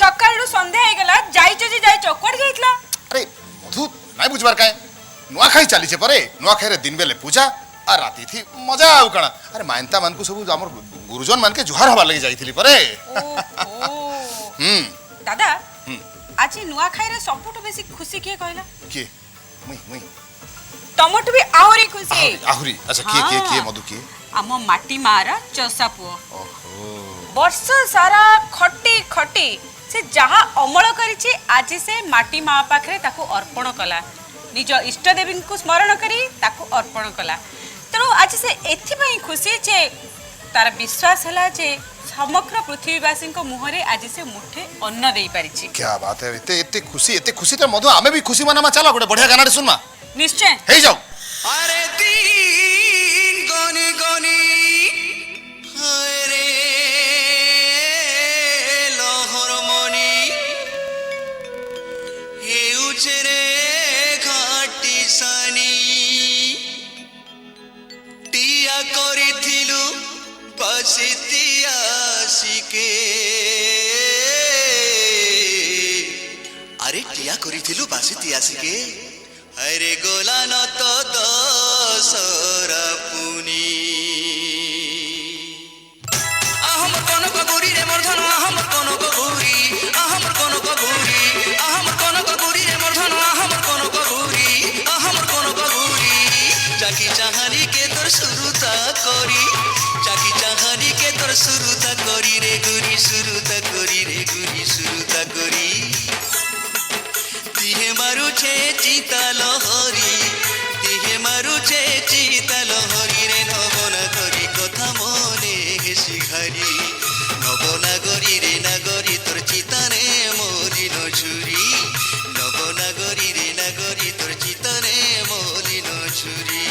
সকালু সন্ধ্যা হয়ে গেলা যাইছো যে যাইছো কোড় যাইতলা? আরে মধু নাই বুঝবার কায় নুয়াখাই চালিছে পরে নুয়াখাইরে দিন বেলে পূজা আর রাতি থি মজা আউ কাଣା আরে মায়ন্তা মানকু সবু আমার গুরুজন মানকে জুহার হবার লাগি যাইছিলি পরে। দাদা আজি নুয়াখাইরে সবুঠু বেশি খুশি কিয়ে কইলা? কে মুই মুই তমঠু বি আহুরি খুশি। আহুরি আচ্ছা কে মধু কে? আম মাটি মারা চষা পুଅ। ওহো ବର୍ଷ ସାରା ଖଟି ଖଟି ସେ ଯାହା ଅମଳ କରିଛି ଆଜି ସେ ମାଟି ମା ପାଖରେ ତାକୁ ଅର୍ପଣ କଲା, ନିଜ ଇଷ୍ଟ ଦେବୀଙ୍କୁ ସ୍ମରଣ କରି ତାକୁ ଅର୍ପଣ କଲା। ତେଣୁ ଆଜି ସେ ଏଥିପାଇଁ ଖୁସି ଯେ ତାର ବିଶ୍ୱାସ ହେଲା ଯେ ସମଗ୍ର ପୃଥିବୀବାସୀଙ୍କ ମୁହଁରେ ଆଜି ସେ ମୁଠେ ଅନ୍ନ ଦେଇପାରିଛି। क्या बात है एते खुशी तो मधु आमे भी खुशी मनामा चला गोटे बढ़िया गाना सुनमा ନିଶ୍ଚୟ हे जाओ। अरे दिन गनी गनी हरे लहर मनी हेउचे रे घाटी सानी टिया करिथिलु बसितिया सिके अरे टिया करिथिलु बसितिया सिके अरे गोला न तो दसरा पुनी अहमर कनक गोरी रे मर्धन अहमर कनक गोरी अहमर कनक गोरी अहमर कनक गोरी रे मर्धन अहमर कनक गोरी अहमर कनक गोरी जाकी चाहानी के तोर सुरुता करी जाकी चाहानी के तोर सुरुता करी रे गुरी सुरुता करी रे गुरी सुरुता करी दिहे मारुछे चिता लहरी दिहे मारुछे चिता लहरी रे नबना करी कथा मने हेसी घारी नबना गरी रे नागरी तोर चिताने मोरी नछुरी नबना गरी रे नागरी तोर चिताने मोरी नछुरी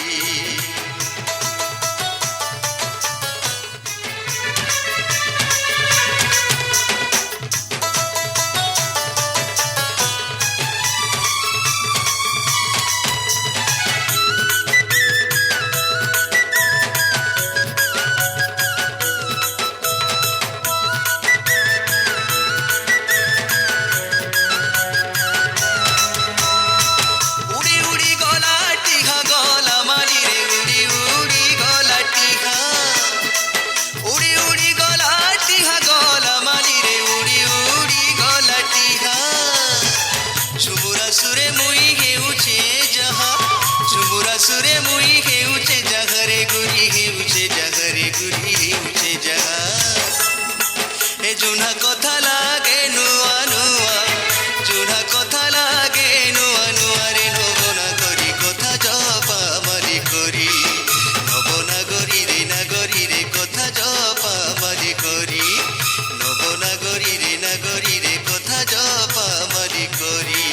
जुना कथा लागे नुआ नुआ जुना कथा लागे नुआ नुआ रे नबना करी कथा जपा मारी करी नबना गरी रे नागरी रे कथा जपा मारी करी नबना गरी रे नागरी रे कथा जपा मारी करी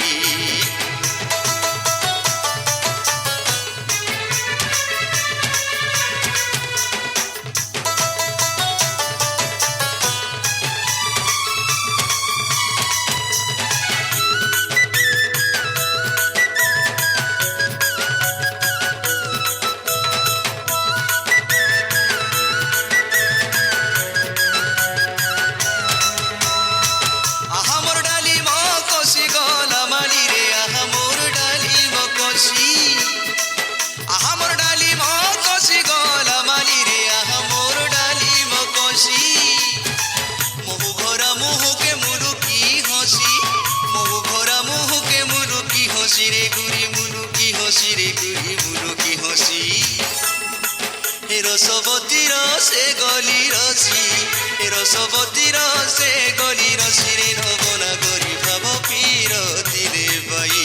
रसवतीर से गली रसी रसवतीर से गली रसी रे नबना गरी भाव पीरती रे बाई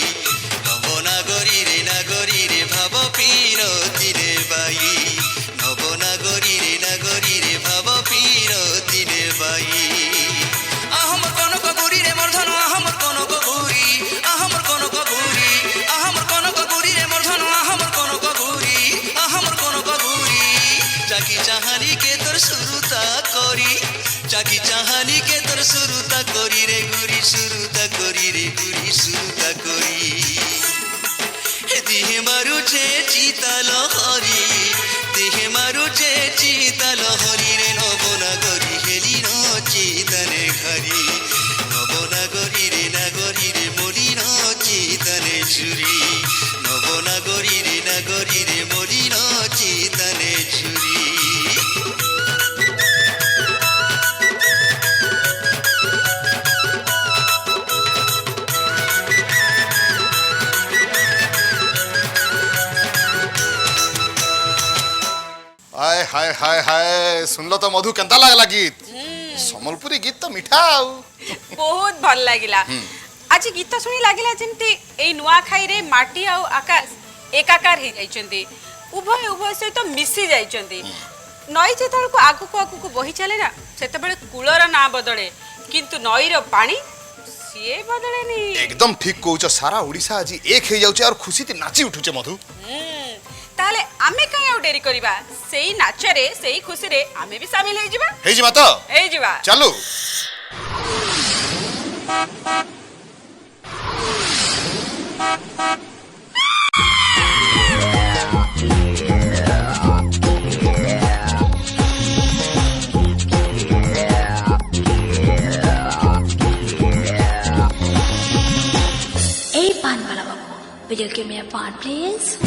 नबना गरी रे नागरी रे भाव पीरती रे बाई नबना गरी रे नागरी रे भाव पीरती रे बाई अहमर कनक गोरी रे मर्धन अहमर कनक गोरी अहमर कनक गोरी अहमर कनक गोरी रे मर्धन अहमर कनक गोरी अहमर कनक गोरी जाकी चाहानी के तोर सुरुता करी जाकी चाहानी के तोर सुरुता करी रे गुरी सुरुता करी रे गुरी सुरुता करी दिहे मारुछे चिता लहरी दिहे मारुछे चिता लहरी रे नबना गरी हेली न चिताने घरी हाय हाय हाय सुनलो तो मधु केंता लागला गीत समलपुरी गीत तो मिठा आउ बहुत भल लागिला आज गीत सुनी लागिला जेंती ए नुआ खाई रे माटी आ आकाश एकाकार हे जाइचंती उभय उभय सहित तो मिसी जाइचंती नई जेतल को आगु को बही चले ना सेते बेले कूलर ना बदले किंतु नई रो पानी सिए बदले नी एकदम ठीक कहउछ सारा ओडिसा आज एक हे जाउछ और खुशी ते नाची उठुचे मधु ताले आमे कहीं आउ डेरी करिबा सेई नाचरे सेई खुशी रे आमे भी शामिल हे जिबा तो हे जिबा चलो Hey, Pan Balababu, will you give me a pan, please?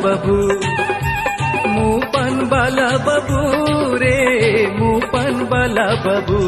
बाबू मु पान बाला बाबू रे मु पान बाला बाबू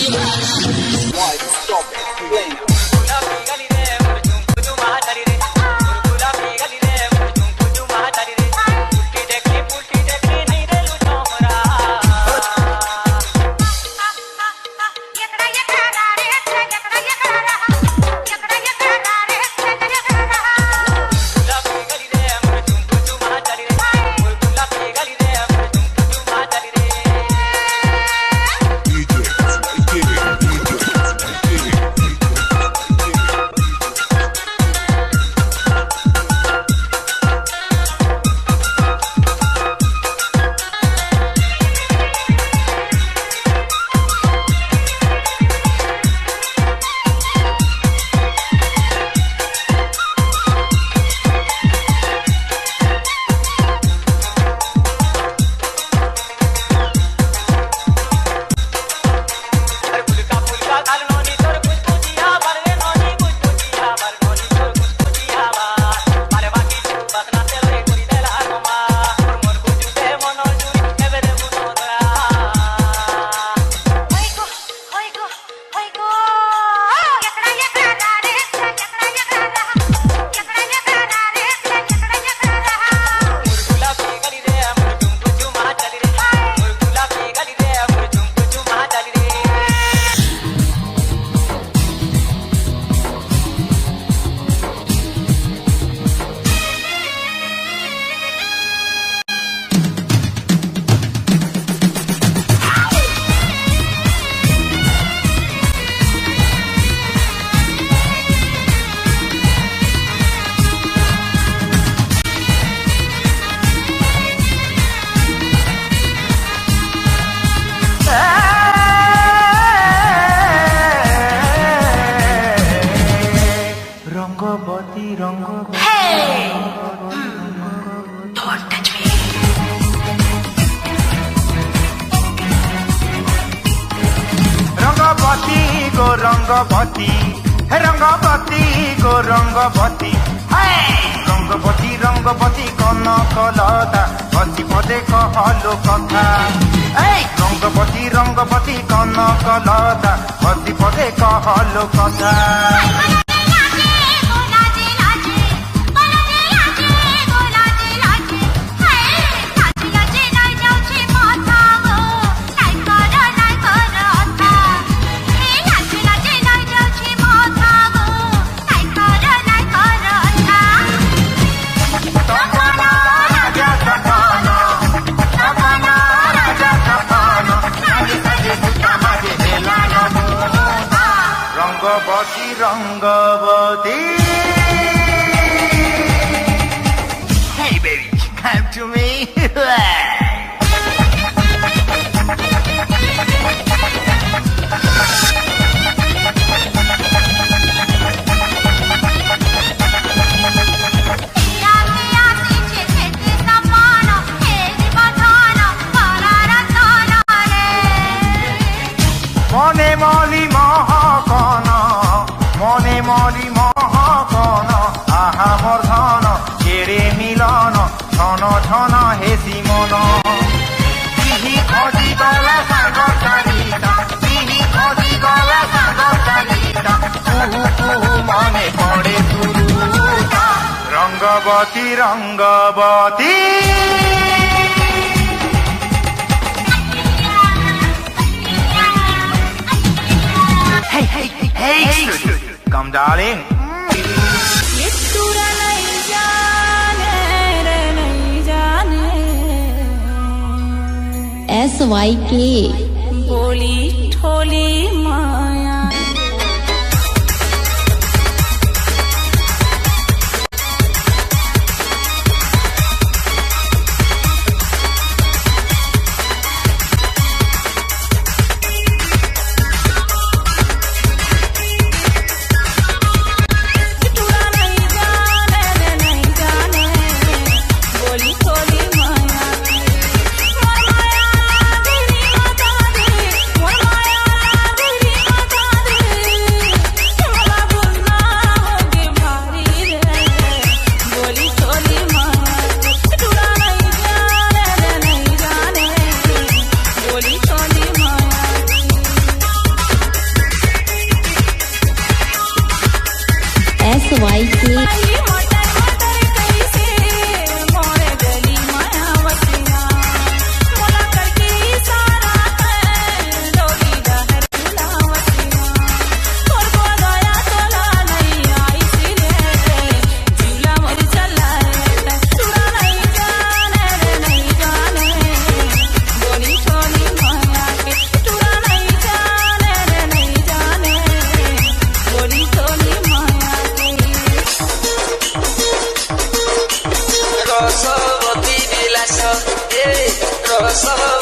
Let's go. गो रंगवती गो रंगवती रंगवती कनकलता बसी पदे कहलो कथा रंगवती कनकलता बसी पदे कहलो कथा Rangabati Hey baby, come to me মনে মলি মহকন মনে মলি মহকন আহা মোর ধন কেড়ে মিলন ধন ধন হেসি মন পিহি খজি গলা সাঙ্গ চারিতা পিহি খজি গলা সাঙ্গ চারিতা কুহু কুহু মনে পড়ে সুরুতা Rangabati Rangabati Hey, come darling. SYK बोली ठोली माया रसवती विलास ए रसवती